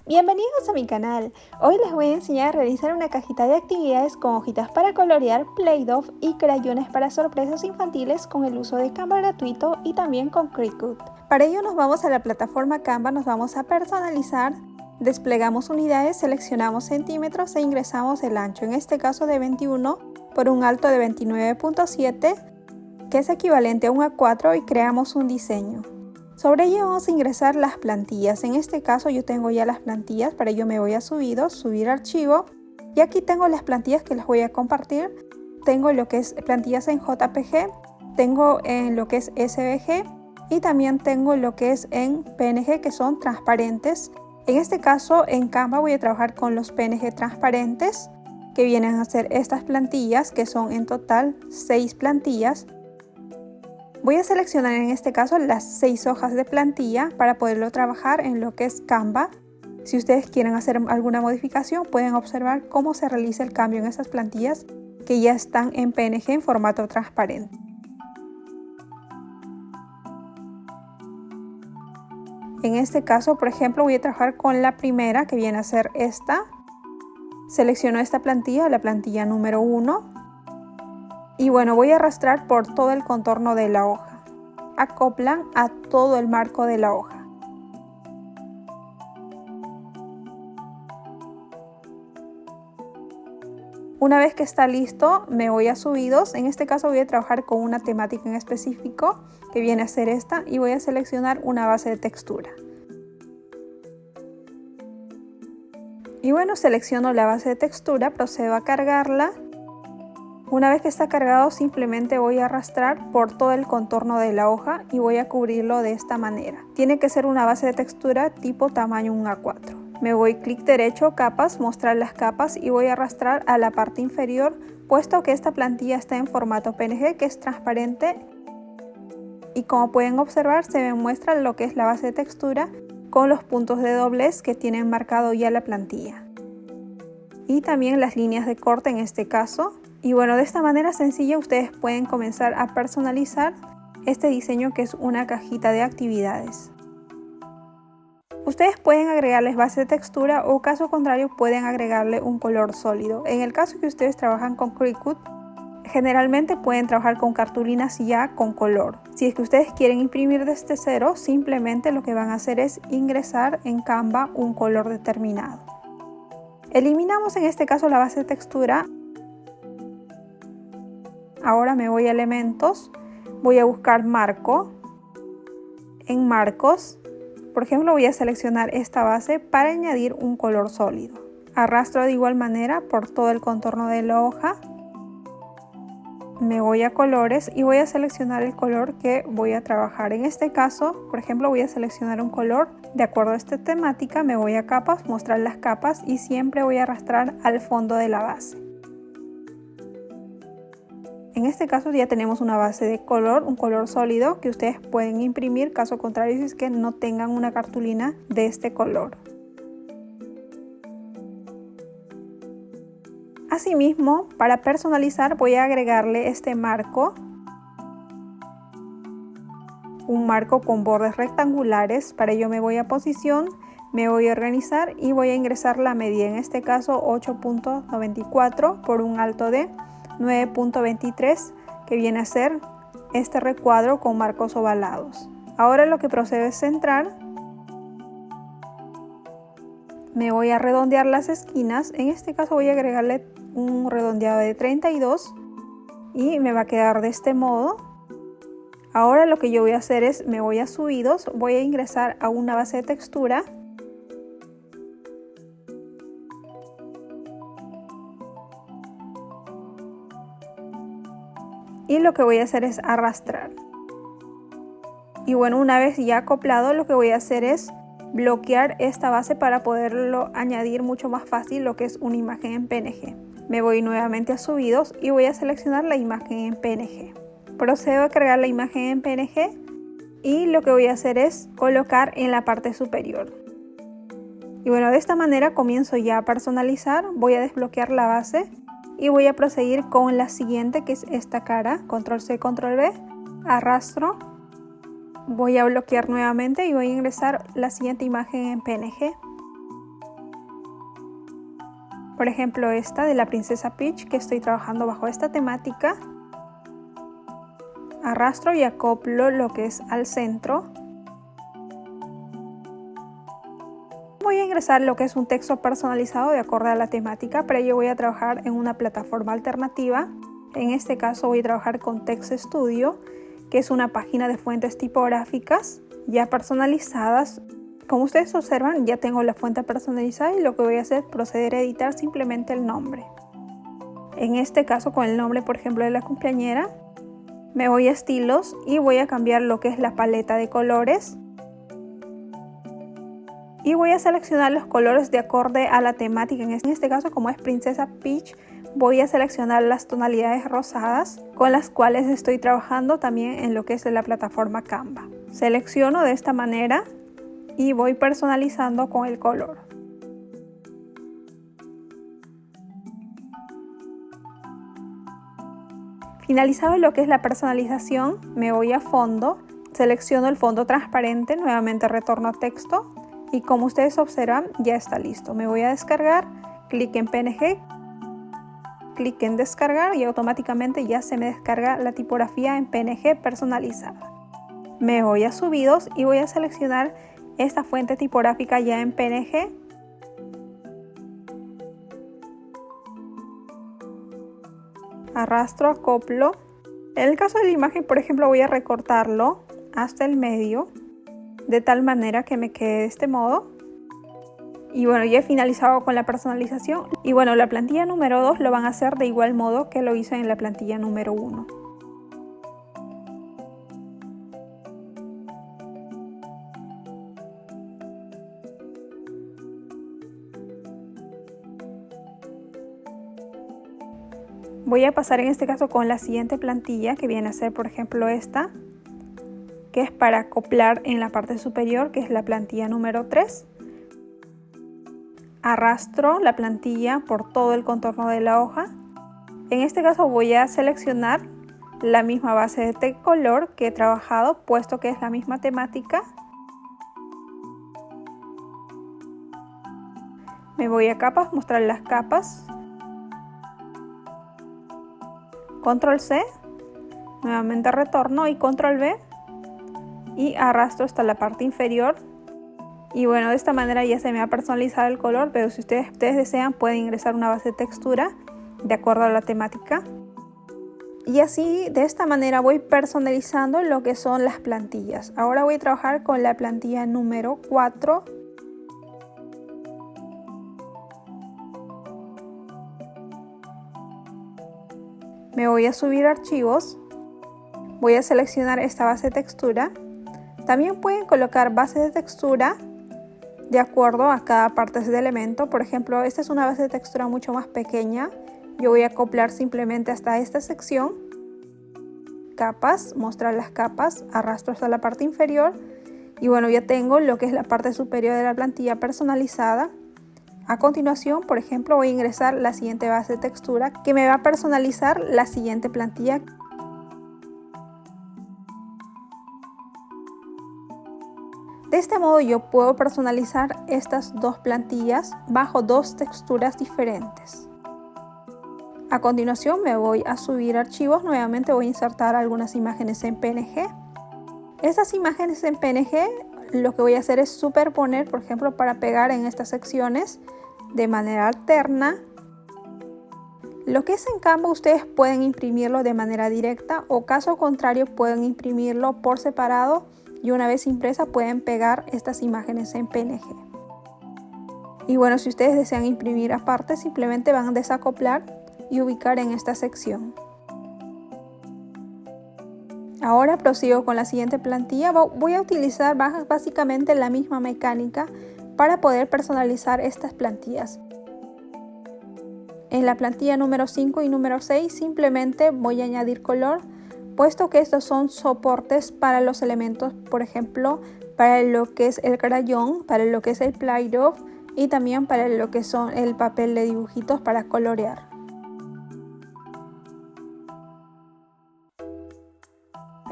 Bienvenidos a mi canal. Hoy les voy a enseñar a realizar una cajita de actividades con hojitas para colorear, Play-Doh y crayones para sorpresas infantiles con el uso de Canva gratuito y también con Cricut. Para ello nos vamos a la plataforma Canva, nos vamos a personalizar, desplegamos unidades, seleccionamos centímetros e ingresamos el ancho, en este caso de 21 por un alto de 29.7, que es equivalente a un A4, y creamos un diseño. Sobre ello vamos a ingresar las plantillas. En este caso yo tengo ya las plantillas, para ello me voy a subir archivo, y aquí tengo las plantillas que les voy a compartir. Tengo lo que es plantillas en JPG, tengo en lo que es SVG y también tengo lo que es en PNG, que son transparentes. En este caso en Canva voy a trabajar con los PNG transparentes, que vienen a ser estas plantillas, que son en total 6 plantillas. Voy a seleccionar en este caso las 6 hojas de plantilla para poderlo trabajar en lo que es Canva. Si ustedes quieren hacer alguna modificación, pueden observar cómo se realiza el cambio en esas plantillas que ya están en PNG en formato transparente. En este caso, por ejemplo, voy a trabajar con la primera, que viene a ser esta. Selecciono esta plantilla, la plantilla número 1. Y bueno, voy a arrastrar por todo el contorno de la hoja. Acoplan a todo el marco de la hoja. Una vez que está listo, me voy a subidos. En este caso voy a trabajar con una temática en específico, que viene a ser esta, y voy a seleccionar una base de textura. Y bueno, selecciono la base de textura, procedo a cargarla. Una vez que está cargado, simplemente voy a arrastrar por todo el contorno de la hoja y voy a cubrirlo de esta manera. Tiene que ser una base de textura tipo tamaño 1 A4. Me voy clic derecho, capas, mostrar las capas, y voy a arrastrar a la parte inferior, puesto que esta plantilla está en formato PNG, que es transparente. Y como pueden observar, se me muestra lo que es la base de textura con los puntos de doblez que tienen marcado ya la plantilla. Y también las líneas de corte en este caso. Y bueno, de esta manera sencilla ustedes pueden comenzar a personalizar este diseño, que es una cajita de actividades. Ustedes pueden agregarles base de textura, o caso contrario pueden agregarle un color sólido. En el caso que ustedes trabajan con Cricut, generalmente pueden trabajar con cartulinas ya con color. Si es que ustedes quieren imprimir desde cero, simplemente lo que van a hacer es ingresar en Canva un color determinado. Eliminamos en este caso la base de textura. Ahora me voy a elementos, voy a buscar marco. En marcos, por ejemplo, voy a seleccionar esta base para añadir un color sólido. Arrastro de igual manera por todo el contorno de la hoja. Me voy a colores y voy a seleccionar el color que voy a trabajar. En este caso, por ejemplo, voy a seleccionar un color de acuerdo a esta temática. Me voy a capas, mostrar las capas, y siempre voy a arrastrar al fondo de la base. En este caso ya tenemos una base de color, un color sólido que ustedes pueden imprimir, caso contrario si es que no tengan una cartulina de este color. Asimismo, para personalizar voy a agregarle este marco, un marco con bordes rectangulares. Para ello me voy a posición, me voy a organizar y voy a ingresar la medida, en este caso 8.94 por un alto de 9.23, que viene a ser este recuadro con marcos ovalados. Ahora lo que procedo es centrar. Me voy a redondear las esquinas. En este caso voy a agregarle un redondeado de 32 y me va a quedar de este modo. Ahora lo que yo voy a hacer es, me voy a subidos, voy a ingresar a una base de textura. Y lo que voy a hacer es arrastrar. Y bueno, una vez ya acoplado, lo que voy a hacer es bloquear esta base para poderlo añadir mucho más fácil lo que es una imagen en PNG. Me voy nuevamente a subidos y voy a seleccionar la imagen en PNG. Procedo a cargar la imagen en PNG y lo que voy a hacer es colocar en la parte superior. Y bueno, de esta manera comienzo ya a personalizar. Voy a desbloquear la base y voy a proseguir con la siguiente, que es esta cara. Control C, Control V. arrastro, voy a bloquear nuevamente y voy a ingresar la siguiente imagen en PNG. Por ejemplo, esta de la princesa Peach, que estoy trabajando bajo esta temática. Arrastro y acoplo lo que es al centro. Voy a ingresar lo que es un texto personalizado de acuerdo a la temática. Para ello voy a trabajar en una plataforma alternativa. En este caso voy a trabajar con Text Studio, que es una página de fuentes tipográficas ya personalizadas. Como ustedes observan, ya tengo la fuente personalizada y lo que voy a hacer es proceder a editar simplemente el nombre. En este caso, con el nombre, por ejemplo, de la cumpleañera, me voy a estilos y voy a cambiar lo que es la paleta de colores. Y voy a seleccionar los colores de acorde a la temática. En este caso, como es Princesa Peach, voy a seleccionar las tonalidades rosadas con las cuales estoy trabajando también en lo que es la plataforma Canva. Selecciono de esta manera y voy personalizando con el color. Finalizado lo que es la personalización, me voy a fondo, selecciono el fondo transparente, nuevamente retorno a texto y como ustedes observan ya está listo. Me voy a descargar, clic en PNG, clic en descargar y automáticamente ya se me descarga la tipografía en PNG personalizada. Me voy a subidos y voy a seleccionar esta fuente tipográfica ya en PNG. Arrastro, acoplo. En el caso de la imagen, por ejemplo, voy a recortarlo hasta el medio, de tal manera que me quede de este modo. Y bueno, ya he finalizado con la personalización. Y bueno, la plantilla número 2 lo van a hacer de igual modo que lo hice en la plantilla número 1. Voy a pasar en este caso con la siguiente plantilla, que viene a ser por ejemplo esta, que es para acoplar en la parte superior, que es la plantilla número 3. Arrastro la plantilla por todo el contorno de la hoja. En este caso voy a seleccionar la misma base de color que he trabajado, puesto que es la misma temática. Me voy a capas, mostrar las capas. Control C, nuevamente retorno y Control V y arrastro hasta la parte inferior. Y bueno, de esta manera ya se me ha personalizado el color, pero si ustedes desean pueden ingresar una base de textura de acuerdo a la temática. Y así, de esta manera voy personalizando lo que son las plantillas. Ahora voy a trabajar con la plantilla número 4. Me voy a subir archivos. Voy a seleccionar esta base de textura. También pueden colocar bases de textura de acuerdo a cada parte del elemento. Por ejemplo, esta es una base de textura mucho más pequeña. Yo voy a acoplar simplemente hasta esta sección. Capas, mostrar las capas, arrastro hasta la parte inferior. Y bueno, ya tengo lo que es la parte superior de la plantilla personalizada. A continuación, por ejemplo, voy a ingresar la siguiente base de textura que me va a personalizar la siguiente plantilla. De este modo yo puedo personalizar estas dos plantillas bajo dos texturas diferentes. A continuación me voy a subir archivos, nuevamente voy a insertar algunas imágenes en PNG. Estas imágenes en PNG lo que voy a hacer es superponer, por ejemplo, para pegar en estas secciones de manera alterna. Lo que es en Canva ustedes pueden imprimirlo de manera directa o caso contrario pueden imprimirlo por separado y una vez impresa pueden pegar estas imágenes en PNG. Y bueno, si ustedes desean imprimir aparte simplemente van a desacoplar y ubicar en esta sección. Ahora prosigo con la siguiente plantilla. Voy a utilizar básicamente la misma mecánica para poder personalizar estas plantillas. En la plantilla número 5 y número 6 simplemente voy a añadir color, puesto que estos son soportes para los elementos, por ejemplo, para lo que es el crayón, para lo que es el Play-Doh y también para lo que son el papel de dibujitos para colorear.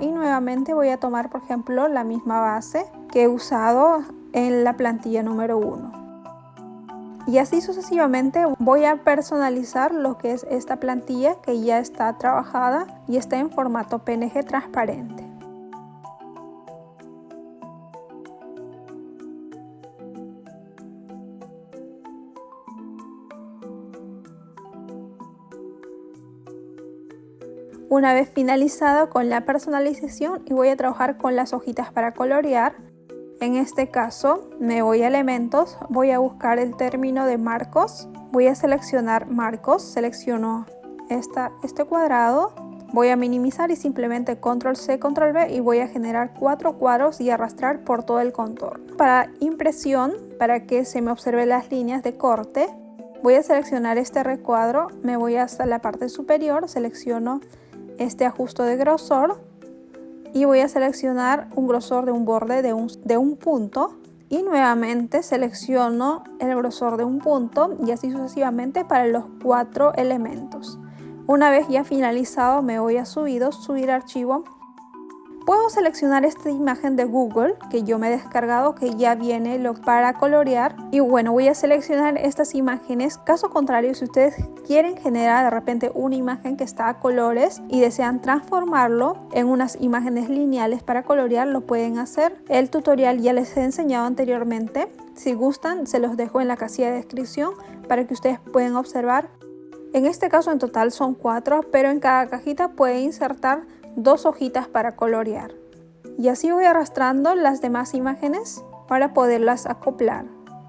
y nuevamente voy a tomar por ejemplo la misma base que he usado en la plantilla número 1. Y así sucesivamente voy a personalizar lo que es esta plantilla que ya está trabajada y está en formato PNG transparente. Una vez finalizado con la personalización y voy a trabajar con las hojitas para colorear. En este caso me voy a elementos, voy a buscar el término de marcos, voy a seleccionar marcos, selecciono este cuadrado, voy a minimizar y simplemente control C, control V y voy a generar 4 cuadros y arrastrar por todo el contorno. Para impresión, para que se me observen las líneas de corte, voy a seleccionar este recuadro, me voy hasta la parte superior, selecciono este ajuste de grosor y voy a seleccionar un grosor de un borde de un punto y nuevamente selecciono el grosor de un punto y así sucesivamente para los 4 elementos. Una vez ya finalizado me voy a subir archivo. Puedo seleccionar esta imagen de Google que yo me he descargado, que ya viene para colorear, y bueno, voy a seleccionar estas imágenes. Caso contrario, si ustedes quieren generar de repente una imagen que está a colores y desean transformarlo en unas imágenes lineales para colorear, lo pueden hacer. El tutorial ya les he enseñado anteriormente. Si gustan, se los dejo en la casilla de descripción para que ustedes puedan observar. En este caso en total son 4, pero en cada cajita pueden insertar 2 hojitas para colorear. Y así voy arrastrando las demás imágenes para poderlas acoplar.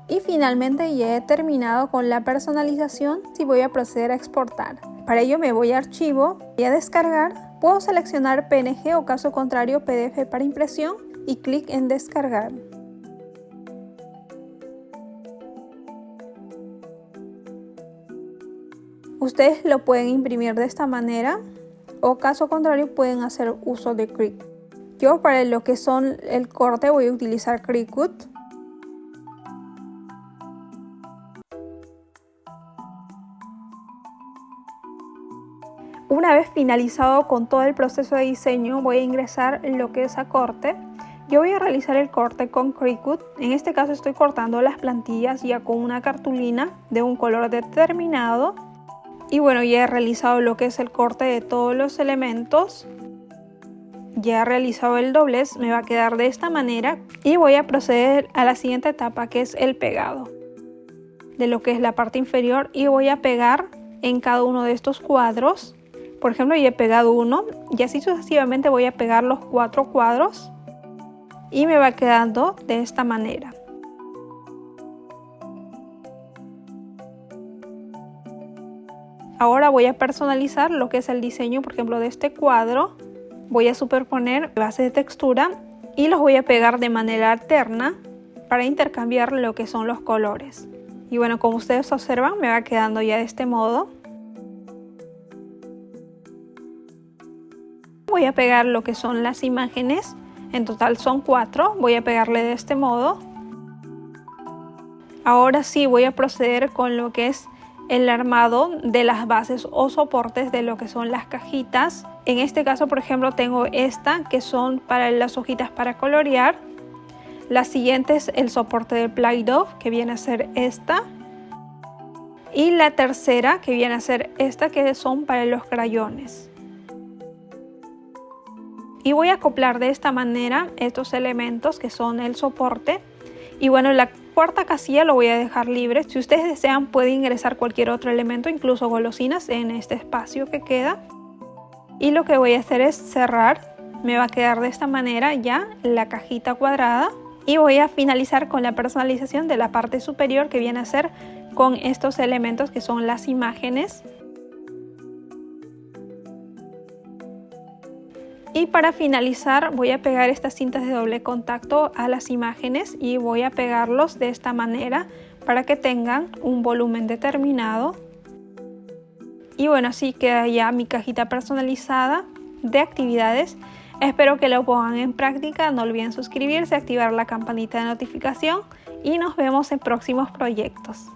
Y finalmente ya he terminado con la personalización y voy a proceder a exportar. Para ello me voy a archivo, voy a descargar, puedo seleccionar PNG o caso contrario PDF para impresión y clic en descargar. Ustedes lo pueden imprimir de esta manera o caso contrario pueden hacer uso de Cricut. Yo para lo que son el corte voy a utilizar Cricut. Una vez finalizado con todo el proceso de diseño voy a ingresar lo que es a corte. Yo voy a realizar el corte con Cricut. En este caso estoy cortando las plantillas ya con una cartulina de un color determinado. Y bueno, ya he realizado lo que es el corte de todos los elementos. Ya he realizado el doblez, me va a quedar de esta manera. Y voy a proceder a la siguiente etapa, que es el pegado de lo que es la parte inferior. Y voy a pegar en cada uno de estos cuadros. Por ejemplo, ya he pegado uno y así sucesivamente voy a pegar los 4 cuadros. Y me va quedando de esta manera. Ahora voy a personalizar lo que es el diseño, por ejemplo, de este cuadro. Voy a superponer bases de textura y los voy a pegar de manera alterna para intercambiar lo que son los colores. Y bueno, como ustedes observan, me va quedando ya de este modo. Voy a pegar lo que son las imágenes. En total son 4. Voy a pegarle de este modo. Ahora sí voy a proceder con lo que es el armado de las bases o soportes de lo que son las cajitas. En este caso, por ejemplo, tengo esta que son para las hojitas para colorear. La siguiente es el soporte de Play-Doh, que viene a ser esta. Y la tercera, que viene a ser esta, que son para los crayones. Y voy a acoplar de esta manera estos elementos que son el soporte. Y bueno, la cuarta casilla lo voy a dejar libre. Si ustedes desean pueden ingresar cualquier otro elemento, incluso golosinas, en este espacio que queda. Y lo que voy a hacer es cerrar. Me va a quedar de esta manera ya la cajita cuadrada. Y voy a finalizar con la personalización de la parte superior, que viene a ser con estos elementos que son las imágenes. Y para finalizar voy a pegar estas cintas de doble contacto a las imágenes y voy a pegarlos de esta manera para que tengan un volumen determinado. Y bueno, así queda ya mi cajita personalizada de actividades. Espero que lo pongan en práctica. No olviden suscribirse, activar la campanita de notificación y nos vemos en próximos proyectos.